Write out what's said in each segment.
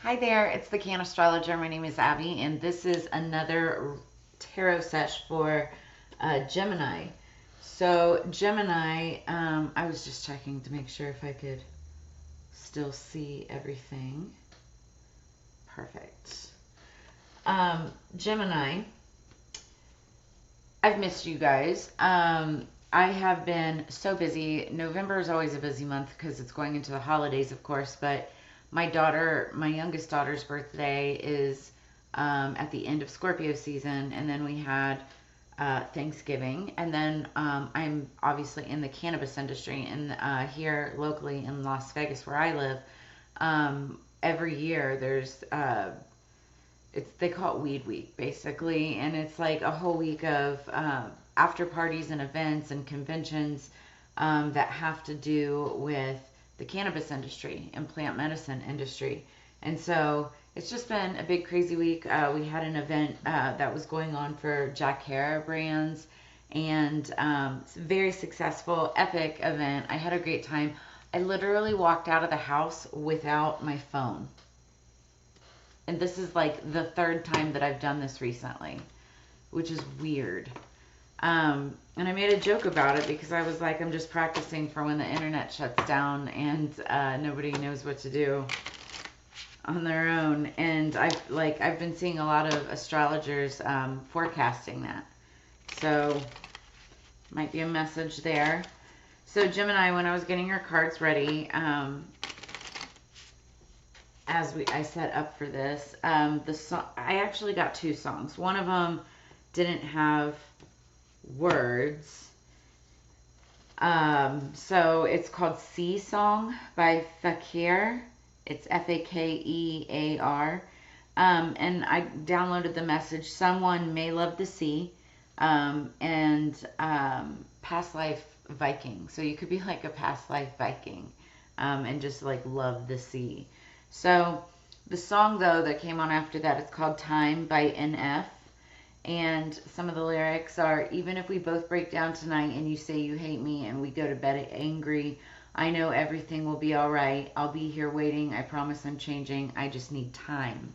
Hi there, it's the Cannastrologer. My name is Abby, and this is another tarot sesh for Gemini. So, Gemini, I was just checking to make sure if I could still see everything. Perfect. Gemini, I've missed you guys. I have been so busy. November is always a busy month because it's going into the holidays, of course, but my youngest daughter's birthday is at the end of Scorpio season, and then we had Thanksgiving, and then I'm obviously in the cannabis industry, and here locally in Las Vegas where I live, every year there's they call it Weed Week basically, and it's like a whole week of after parties and events and conventions that have to do with the cannabis industry and plant medicine industry. And so it's just been a big crazy week. We had an event that was going on for Jack Hara brands, and it's a very successful, epic event. I had a great time. I literally walked out of the house without my phone. And this is like the third time that I've done this recently, which is weird. And I made a joke about it because I was like, I'm just practicing for when the internet shuts down and nobody knows what to do on their own. And I've been seeing a lot of astrologers forecasting that. So might be a message there. So Gemini, when I was getting your cards ready, I set up for this, I actually got two songs. One of them didn't have words. So it's called Sea Song by Fakir. It's Fakear. And I downloaded the message, someone may love the sea, and past life Viking. So you could be like a past life Viking, and just like love the sea. So the song though that came on after that, it's called Time by NF. And some of the lyrics are, even if we both break down tonight and you say you hate me and we go to bed angry, I know everything will be all right. I'll be here waiting. I promise I'm changing. I just need time.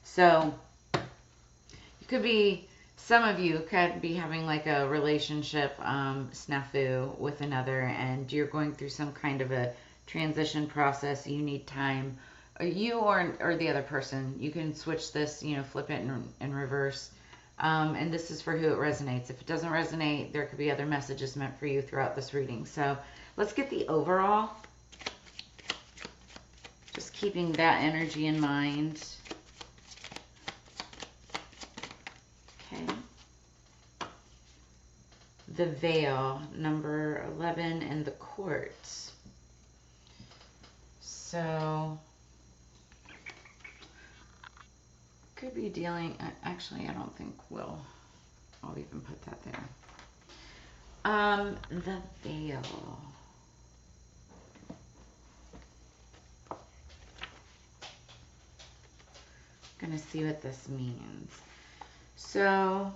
So you could be, some of you could be having like a relationship snafu with another, and you're going through some kind of a transition process. You need time. You or the other person. You can switch this, flip it in reverse. And this is for who it resonates. If it doesn't resonate, there could be other messages meant for you throughout this reading. So let's get the overall. Just keeping that energy in mind. Okay. The Veil, number 11, and the Court. So could be dealing, actually I don't think I'll even put that there. The Veil. Gonna see what this means. So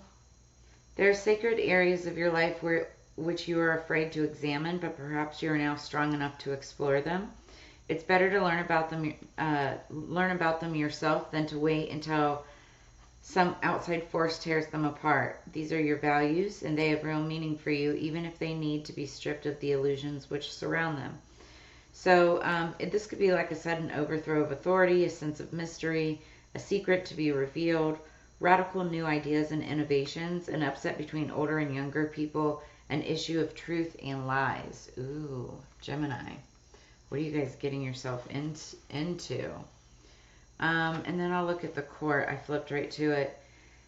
there are sacred areas of your life which you are afraid to examine, but perhaps you are now strong enough to explore them. It's better to learn about them yourself than to wait until some outside force tears them apart. These are your values, and they have real meaning for you, even if they need to be stripped of the illusions which surround them. So this could be, like I said, an overthrow of authority, a sense of mystery, a secret to be revealed, radical new ideas and innovations, an upset between older and younger people, an issue of truth and lies. Ooh, Gemini. What are you guys getting yourself into? And then I'll look at the Court. I flipped right to it.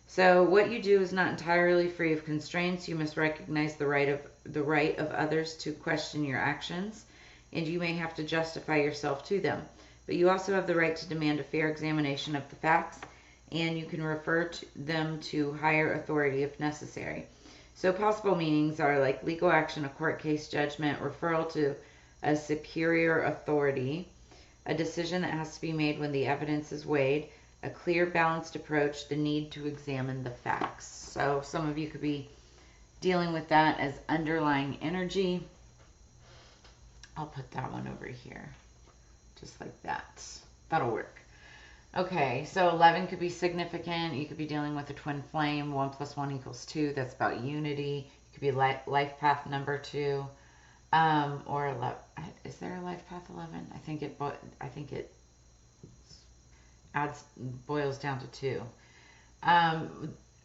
So what you do is not entirely free of constraints. You must recognize the right of others to question your actions, and you may have to justify yourself to them. But you also have the right to demand a fair examination of the facts, and you can refer them to higher authority if necessary. So possible meanings are like legal action, a court case, judgment, referral to a superior authority, a decision that has to be made when the evidence is weighed, a clear, balanced approach, the need to examine the facts. So some of you could be dealing with that as underlying energy. I'll put that one over here, just like that. That'll work. Okay, so 11 could be significant. You could be dealing with a twin flame. 1 plus 1 equals 2. That's about unity. It could be life path number 2. Or 11. Is there a life path 11? I think it boils down to 2.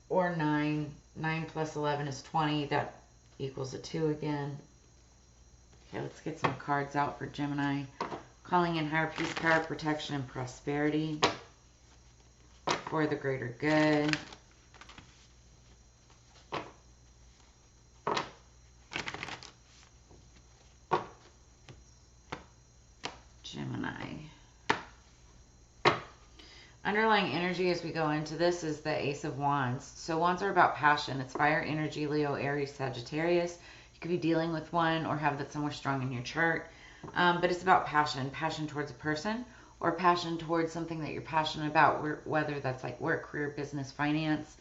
Or 9. 9 plus 11 is 20. That equals a 2 again. Okay, let's get some cards out for Gemini. Calling in higher peace, power, protection, and prosperity for the greater good. Gemini. Underlying energy as we go into this is the Ace of Wands. So wands are about passion. It's fire energy, Leo, Aries, Sagittarius. You could be dealing with one or have that somewhere strong in your chart. But it's about passion. Passion towards a person or passion towards something that you're passionate about, whether that's like work, career, business, finance.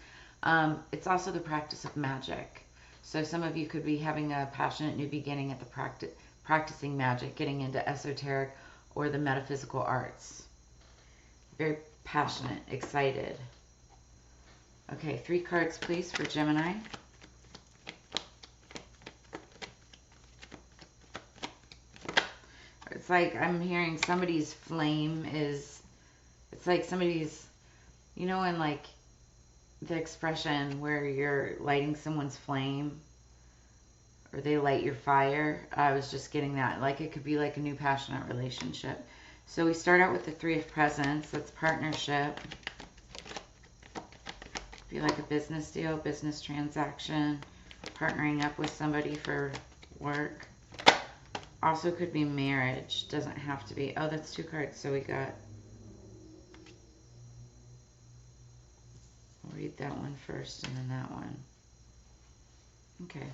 It's also the practice of magic. So some of you could be having a passionate new beginning at the practicing magic, getting into esoteric or the metaphysical arts. Very passionate, excited. Okay, 3 cards, please, for Gemini. It's like I'm hearing somebody's flame is, it's like somebody's, you know, in like the expression where you're lighting someone's flame or they light your fire. I was just getting that. Like it could be like a new passionate relationship. So we start out with the 3 of Presents. That's partnership. Be like a business deal, business transaction, partnering up with somebody for work. Also could be marriage. Doesn't have to be. Oh, that's 2 cards. So we got... I'll read that one first and then that one. Okay.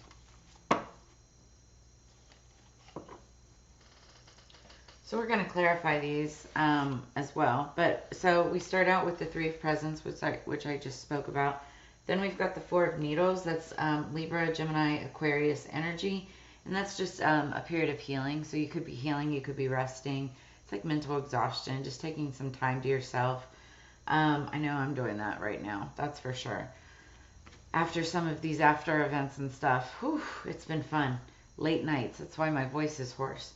So we're going to clarify these as well. But so we start out with the 3 of Presents, which I just spoke about. Then we've got the 4 of Needles. That's Libra, Gemini, Aquarius energy. And that's just a period of healing. So you could be healing, you could be resting. It's like mental exhaustion, just taking some time to yourself. I know I'm doing that right now, that's for sure. After some of these after events and stuff, whew, it's been fun. Late nights, that's why my voice is hoarse.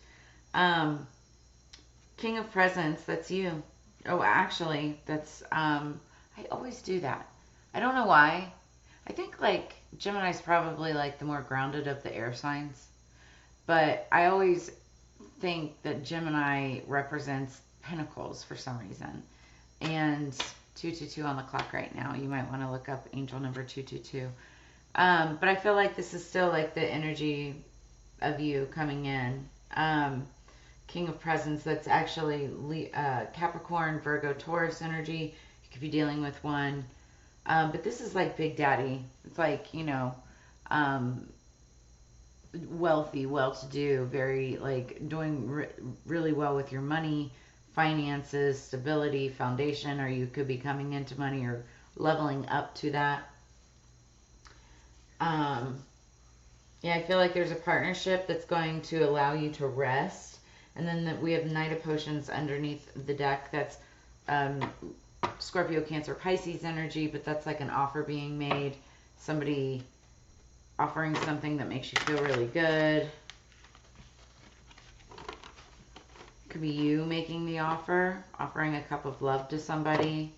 King of Presents, that's you. Oh, actually, that's, I always do that. I don't know why. I think like Gemini's probably like the more grounded of the air signs. But I always think that Gemini represents Pentacles for some reason. And 222 on the clock right now. You might want to look up angel number 222. But I feel like this is still like the energy of you coming in. King of Presents, that's actually Capricorn, Virgo, Taurus energy. You could be dealing with one. But this is like Big Daddy. It's like, you know, wealthy, well-to-do, very like doing really well with your money, finances, stability, foundation, or you could be coming into money or leveling up to that. Yeah, I feel like there's a partnership that's going to allow you to rest. And then we have Knight of Potions underneath the deck. That's Scorpio, Cancer, Pisces energy, but that's like an offer being made. Somebody offering something that makes you feel really good. Could be you making the offer, offering a cup of love to somebody.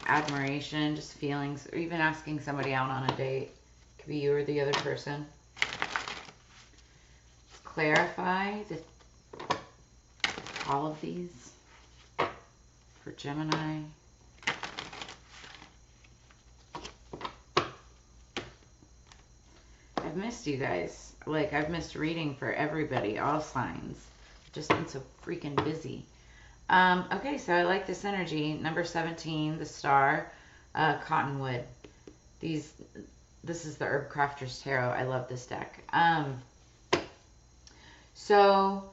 Admiration, just feelings, or even asking somebody out on a date. Could be you or the other person. Clarify all of these for Gemini. I've missed you guys. Like, I've missed reading for everybody, all signs. I've just been so freaking busy. Okay, so I like this energy. Number 17, the star, Cottonwood. This is the Herbcrafter's Tarot. I love this deck. So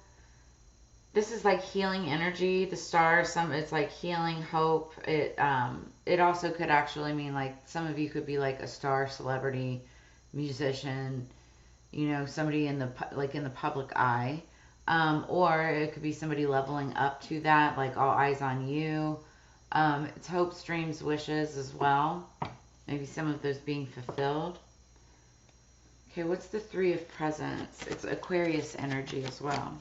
this is like healing energy. The star, it's like healing, hope. It also could actually mean like some of you could be like a star, celebrity, musician, you know, somebody in the public eye, or it could be somebody leveling up to that, like all eyes on you. It's hopes, dreams, wishes as well. Maybe some of those being fulfilled. Okay, what's the Three of Presents? It's Aquarius energy as well.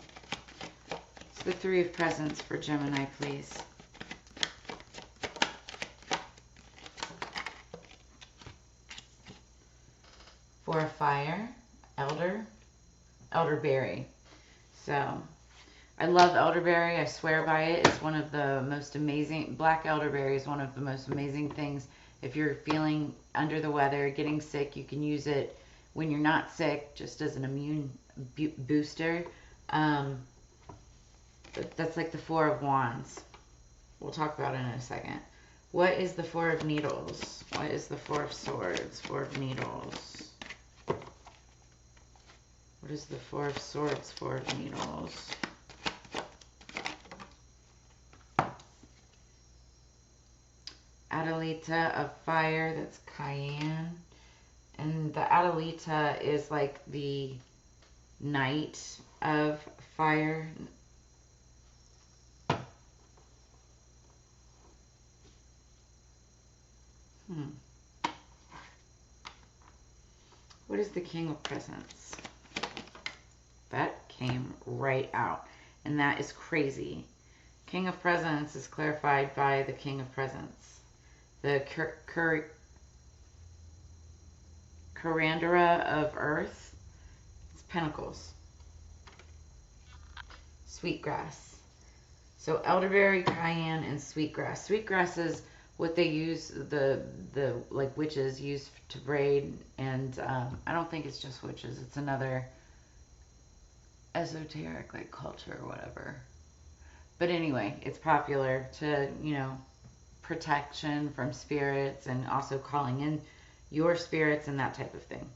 It's the Three of Presents for Gemini, please. Four of Fire, elderberry. So, I love elderberry. I swear by it. It's one of the most amazing, black elderberry is one of the most amazing things. If you're feeling under the weather, getting sick, you can use it when you're not sick, just as an immune booster. That's like the Four of Wands. We'll talk about it in a second. What is the Four of Needles? What is the Four of Swords? Four of Needles. What is the Four of Swords? Four of Needles. Adelita of Fire, that's Cayenne. And the Adelita is like the Knight of Fire. What is the King of Presents? That came right out. And that is crazy. King of Presents is clarified by the King of Presents. The Curandera of Earth. It's Pentacles. Sweetgrass. So elderberry, cayenne, and sweetgrass. Sweetgrass is what they use, the like witches use to braid, and I don't think it's just witches. It's another esoteric like culture or whatever. But anyway, it's popular to, you know, protection from spirits and also calling in your spirits and that type of thing.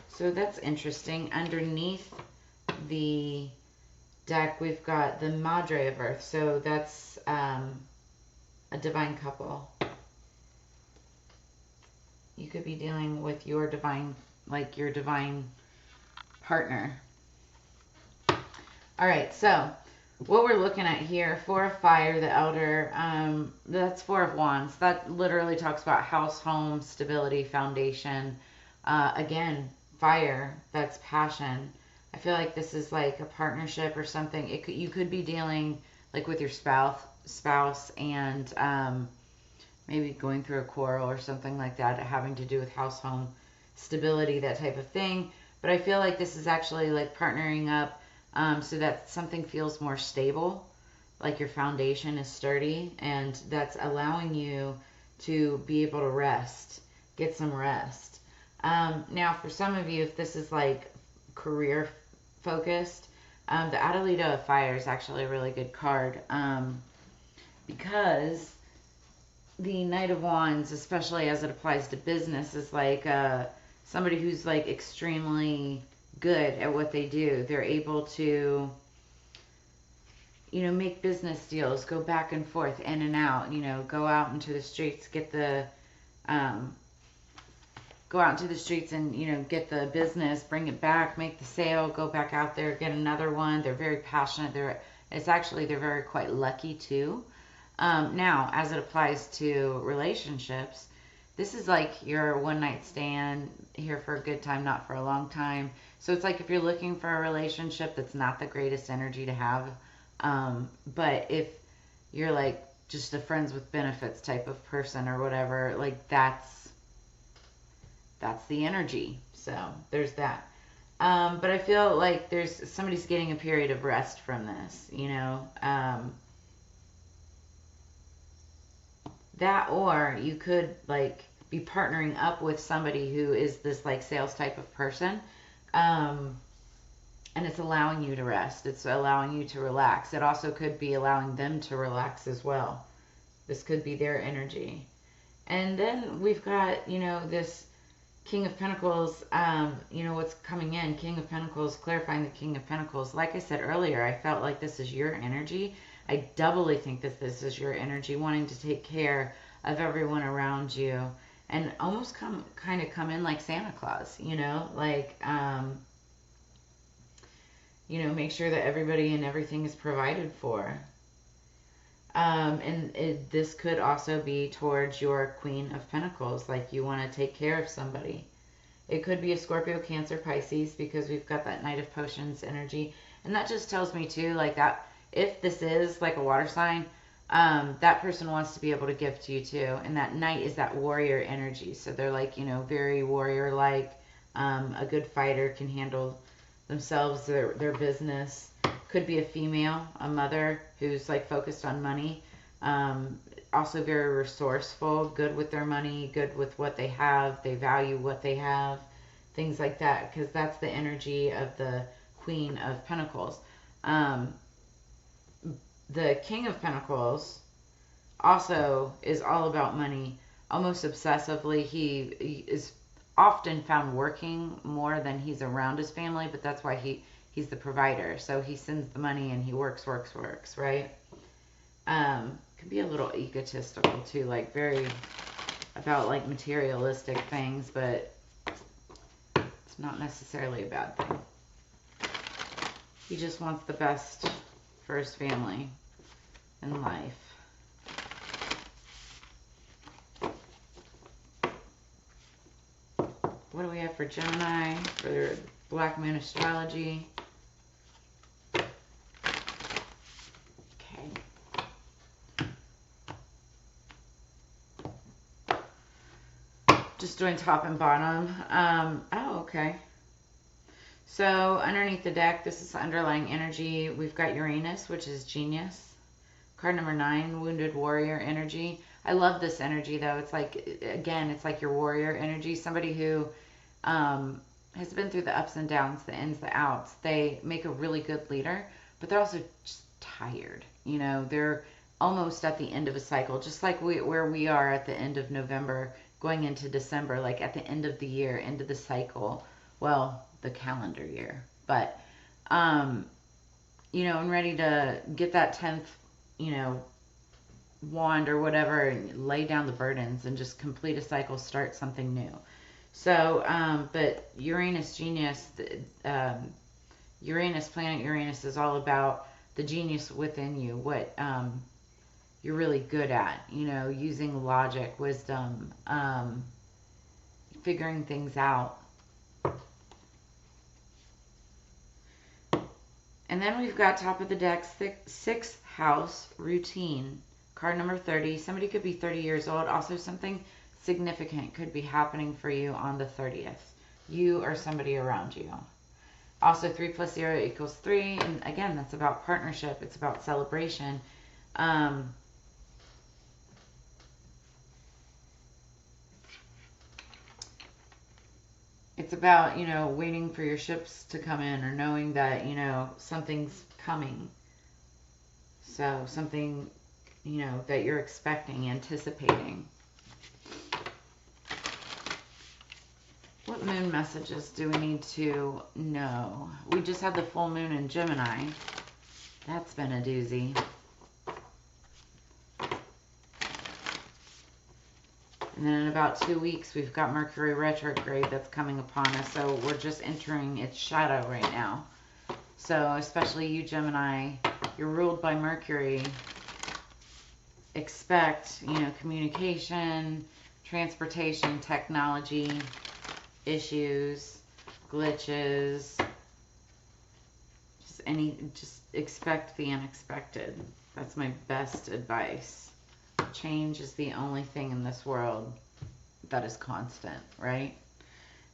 So that's interesting. Underneath the deck, we've got the Madre of Earth. So that's a divine couple. You could be dealing with your divine, like your divine partner. All right, so what we're looking at here, Four of Fire, the Elder, that's Four of Wands. That literally talks about house, home, stability, foundation. Again, fire, that's passion. I feel like this is like a partnership or something. You could be dealing like with your spouse and maybe going through a quarrel or something like that, having to do with house, home, stability, that type of thing. But I feel like this is actually like partnering up so that something feels more stable, like your foundation is sturdy, and that's allowing you to be able to rest, get some rest. Now, for some of you, if this is like career focused, the Adelita of Fire is actually a really good card because the Knight of Wands, especially as it applies to business, is like somebody who's like extremely good at what they do. They're able to, you know, make business deals, go back and forth, in and out, you know, go out into the streets, get the, go out into the streets and, you know, get the business, bring it back, make the sale, go back out there, get another one. They're very passionate. They're very quite lucky too. Now, as it applies to relationships, this is like your one night stand, here for a good time, not for a long time. So it's like if you're looking for a relationship, that's not the greatest energy to have. But if you're like just a friends with benefits type of person or whatever, like that's the energy. So there's that. But I feel like somebody's getting a period of rest from this, you know. That, or you could like be partnering up with somebody who is this like sales type of person. And it's allowing you to rest. It's allowing you to relax. It also could be allowing them to relax as well. This could be their energy. And then we've got, you know, this King of Pentacles, you know, what's coming in. King of Pentacles, clarifying the King of Pentacles. Like I said earlier, I felt like this is your energy. I doubly think that this is your energy, wanting to take care of everyone around you. And almost kind of come in like Santa Claus, you know, like, you know, make sure that everybody and everything is provided for. This could also be towards your Queen of Pentacles, like you want to take care of somebody. It could be a Scorpio, Cancer, Pisces, because we've got that Knight of Potions energy. And that just tells me, too, like that if this is like a water sign, that person wants to be able to give to you, too. And that Knight is that warrior energy. So they're like, very warrior-like. A good fighter, can handle themselves, their business. Could be a female, a mother who's like focused on money. Also very resourceful, good with their money, good with what they have. They value what they have, things like that, because that's the energy of the Queen of Pentacles. The King of Pentacles also is all about money, almost obsessively. He is often found working more than he's around his family, but that's why he's the provider. So he sends the money and he works, right? Can be a little egotistical too, like very about like materialistic things, but it's not necessarily a bad thing. He just wants the best for his family in life. What do we have for Gemini for their Black Moon Astrology? Just doing top and bottom. Oh, okay. So underneath the deck, this is the underlying energy. We've got Uranus, which is genius. Card number 9, wounded warrior energy. I love this energy, though. It's like, again, it's like your warrior energy. Somebody who has been through the ups and downs, the ins, the outs. They make a really good leader, but they're also just tired. They're almost at the end of a cycle, just like where we are at the end of November, going into December, like at the end of the year, end of the cycle, well, the calendar year, but, and ready to get that 10th, wand or whatever, and lay down the burdens and just complete a cycle, start something new. So, but Uranus genius, planet Uranus is all about the genius within you, what, you're really good at, using logic, wisdom, figuring things out. And then we've got top of the deck, 6th house, routine, card number 30. Somebody could be 30 years old. Also something significant could be happening for you on the 30th. You or somebody around you. Also 3 + 0 = 3. And again, that's about partnership. It's about celebration. It's about, waiting for your ships to come in, or knowing that, something's coming. So something, that you're expecting, anticipating. What moon messages do we need to know? We just had the full moon in Gemini. That's been a doozy. And then in about 2 weeks, we've got Mercury retrograde that's coming upon us. So we're just entering its shadow right now. So especially you, Gemini, you're ruled by Mercury. Expect, communication, transportation, technology, issues, glitches. Just expect the unexpected. That's my best advice. Change is the only thing in this world that is constant, right?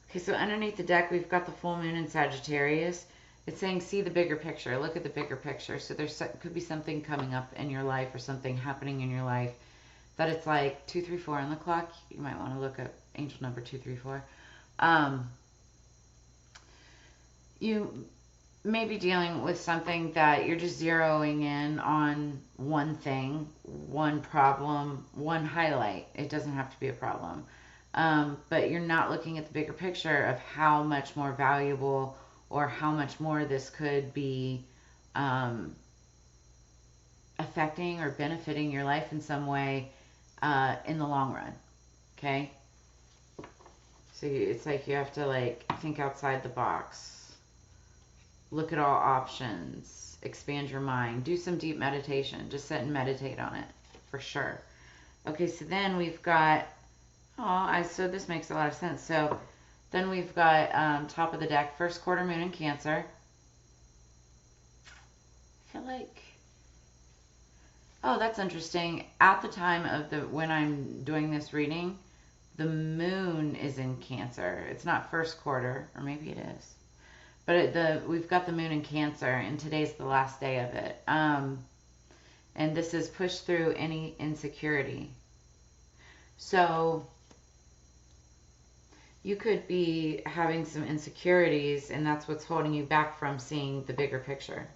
Okay, so underneath the deck, we've got the full moon in Sagittarius. It's saying, see the bigger picture. Look at the bigger picture. So could be something coming up in your life, or something happening in your life that it's like 234 on the clock. You might want to look up angel number 234. You may be dealing with something that you're just zeroing in on one thing, one problem, one highlight. It doesn't have to be a problem. But you're not looking at the bigger picture of how much more valuable or how much more this could be affecting or benefiting your life in some way in the long run. Okay? So it's like you have to think outside the box. Look at all options. expand your mind. Do some deep meditation. Just sit and meditate on it for sure. Okay, so then we've got, so this makes a lot of sense. So then we've got top of the deck, first quarter moon in Cancer. I feel like, that's interesting. At the time of when I'm doing this reading, the moon is in Cancer. It's not first quarter, or maybe it is. But we've got the moon in Cancer, and today's the last day of it. And this is push through any insecurity. So you could be having some insecurities, and that's what's holding you back from seeing the bigger picture.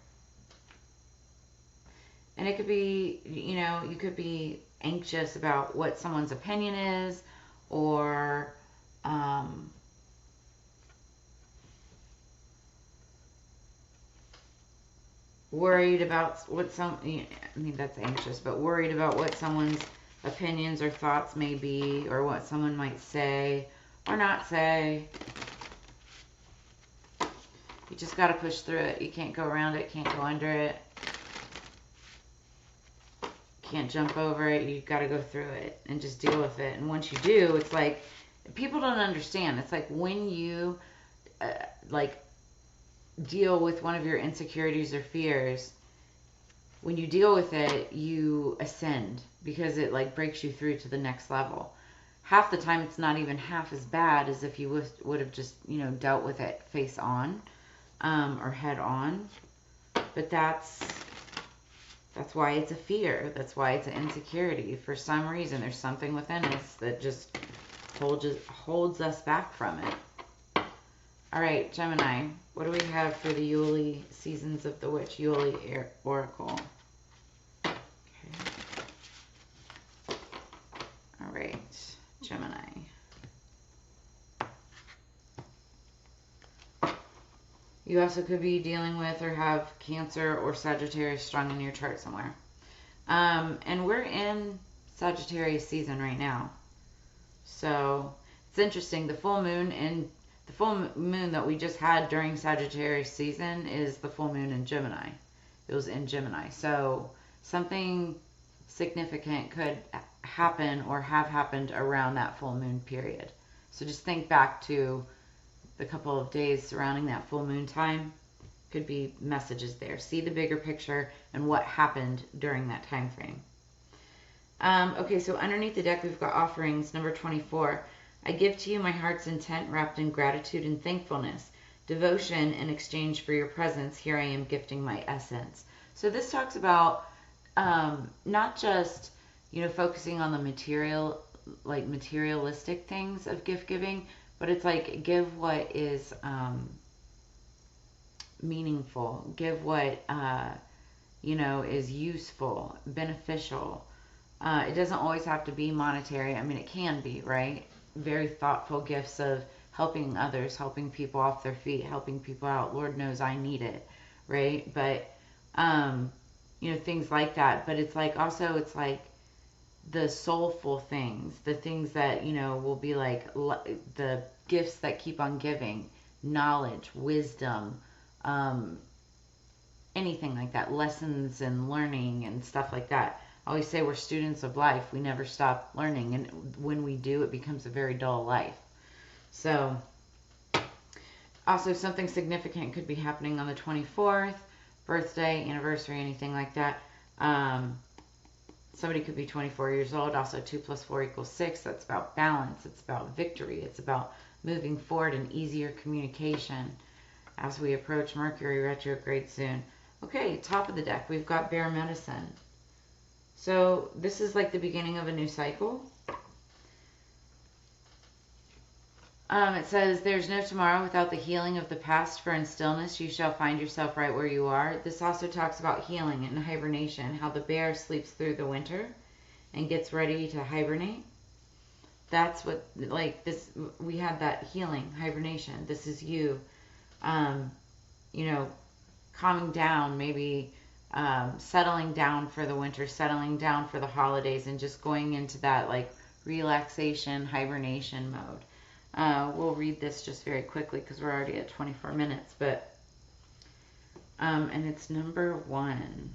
And it could be, you could be anxious about what someone's opinion is, or worried about what that's anxious, but worried about what someone's opinions or thoughts may be, or what someone might say or not say. You just got to push through it. You can't go around it, can't go under it, can't jump over it. You got to go through it and just deal with it. And once you do, it's like, people don't understand. It's like when you deal with one of your insecurities or fears, when you deal with it, you ascend, because it breaks you through to the next level. Half the time it's not even half as bad as if you would have just dealt with it face on, or head on. But that's why it's a fear. That's why it's an insecurity. For some reason, there's something within us that just holds us back from it. All right, Gemini, what do we have for the Yule Seasons of the Witch, Yule Oracle? Okay. All right, Gemini. You also could be dealing with or have Cancer or Sagittarius strong in your chart somewhere. And we're in Sagittarius season right now. So it's interesting. The full moon that we just had during Sagittarius season is the full moon in Gemini. It was in Gemini. So something significant could happen or have happened around that full moon period. So just think back to the couple of days surrounding that full moon time. Could be messages there. See the bigger picture and what happened during that time frame. Okay, so underneath the deck we've got offerings, number 24. I give to you my heart's intent wrapped in gratitude and thankfulness. Devotion in exchange for your presence. Here I am gifting my essence. So this talks about not just, focusing on the materialistic things of gift giving, but it's like give what is meaningful. Give what, is useful, beneficial. It doesn't always have to be monetary. I mean, it can be, right? Very thoughtful gifts of helping others, helping people off their feet, helping people out. Lord knows I need it, right? But, things like that. But it's like the soulful things, the things that, will be like the gifts that keep on giving, knowledge, wisdom, anything like that, lessons and learning and stuff like that. I always say we're students of life. We never stop learning, and when we do, it becomes a very dull life. So also something significant could be happening on the 24th, birthday, anniversary, anything like that. Somebody could be 24 years old. Also 2 + 4 = 6. That's about balance. It's about victory. It's about moving forward and easier communication as we approach Mercury retrograde soon. Okay, top of the deck, we've got Bear Medicine. So this is like the beginning of a new cycle. It says, there's no tomorrow without the healing of the past, for in stillness you shall find yourself right where you are. This also talks about healing and hibernation, how the bear sleeps through the winter and gets ready to hibernate. That's what, this, we had that healing, hibernation. This is you, calming down, maybe settling down for the winter, settling down for the holidays, and just going into that relaxation, hibernation mode. We'll read this just very quickly because we're already at 24 minutes, but And it's number 1.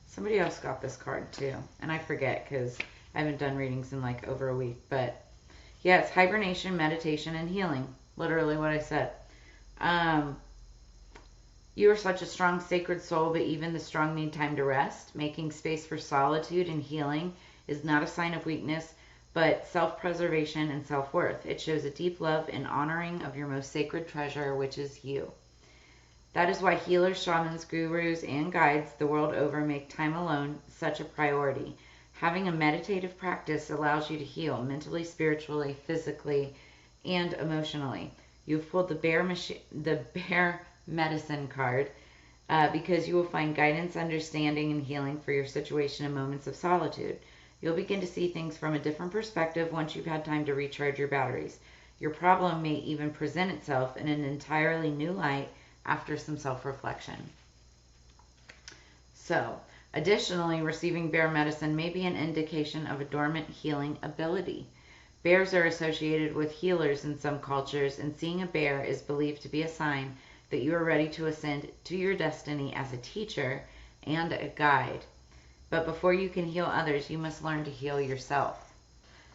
Somebody else got this card too, and I forget because I haven't done readings in like over a week. But yeah, it's hibernation, meditation, and healing. Literally what I said. You are such a strong, sacred soul, but even the strong need time to rest. Making space for solitude and healing is not a sign of weakness, but self-preservation and self-worth. It shows a deep love and honoring of your most sacred treasure, which is you. That is why healers, shamans, gurus, and guides the world over make time alone such a priority. Having a meditative practice allows you to heal mentally, spiritually, physically, and emotionally. You've pulled the bear medicine card because you will find guidance, understanding, and healing for your situation in moments of solitude. You'll begin to see things from a different perspective once you've had time to recharge your batteries. Your problem may even present itself in an entirely new light after some self-reflection. So, additionally, receiving bear medicine may be an indication of a dormant healing ability. Bears are associated with healers in some cultures, and seeing a bear is believed to be a sign that you are ready to ascend to your destiny as a teacher and a guide. But before you can heal others, you must learn to heal yourself.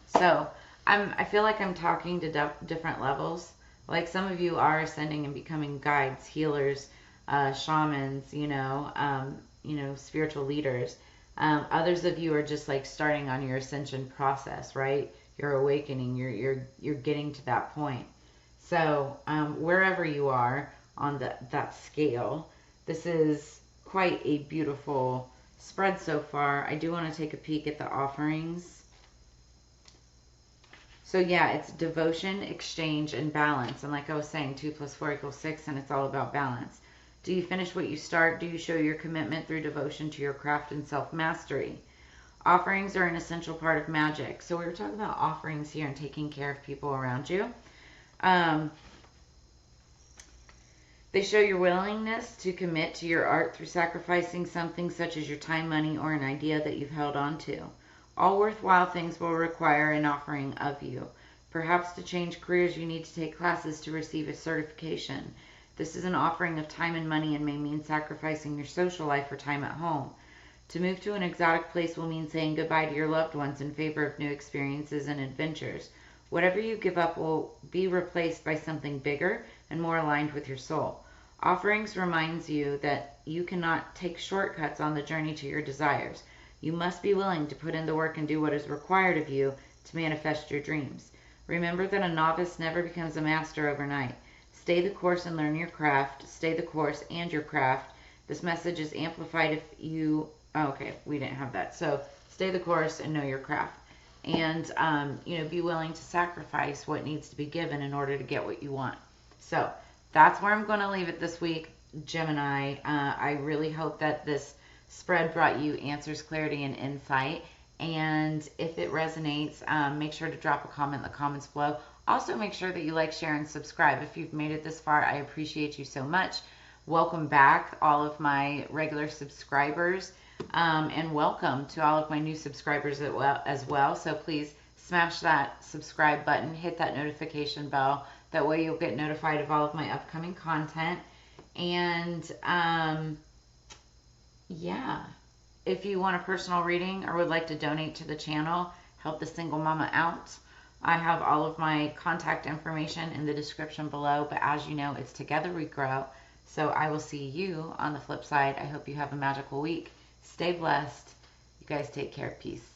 So, I feel like I'm talking to different levels. Like some of you are ascending and becoming guides, healers, shamans, spiritual leaders. Others of you are just like starting on your ascension process, right? You're awakening. You're getting to that point. So wherever you are on that scale, this is quite a beautiful spread so far. I do want to take a peek at the offerings. So yeah, it's devotion, exchange, and balance. And like I was saying, 2 + 4 = 6, and it's all about balance. Do you finish what you start? Do you show your commitment through devotion to your craft and self-mastery? Offerings are an essential part of magic. So we were talking about offerings here and taking care of people around you. They show your willingness to commit to your art through sacrificing something such as your time, money, or an idea that you've held on to. All worthwhile things will require an offering of you. Perhaps to change careers, you need to take classes to receive a certification. This is an offering of time and money and may mean sacrificing your social life or time at home. To move to an exotic place will mean saying goodbye to your loved ones in favor of new experiences and adventures. Whatever you give up will be replaced by something bigger and more aligned with your soul. Offerings reminds you that you cannot take shortcuts on the journey to your desires. You must be willing to put in the work and do what is required of you to manifest your dreams. Remember that a novice never becomes a master overnight. Stay the course and learn your craft. Stay the course and your craft. This message is amplified if you... Oh, okay, we didn't have that. So stay the course and know your craft. And, be willing to sacrifice what needs to be given in order to get what you want. So that's where I'm going to leave it this week, Gemini. I really hope that this spread brought you answers, clarity, and insight. And if it resonates, make sure to drop a comment in the comments below. Also, make sure that you like, share, and subscribe. If you've made it this far, I appreciate you so much. Welcome back, all of my regular subscribers, and welcome to all of my new subscribers as well. So please smash that subscribe button, hit that notification bell. That way you'll get notified of all of my upcoming content. And yeah, if you want a personal reading or would like to donate to the channel, help the single mama out, I have all of my contact information in the description below. But as you know, it's together we grow. So I will see you on the flip side. I hope you have a magical week. Stay blessed. You guys take care. Peace.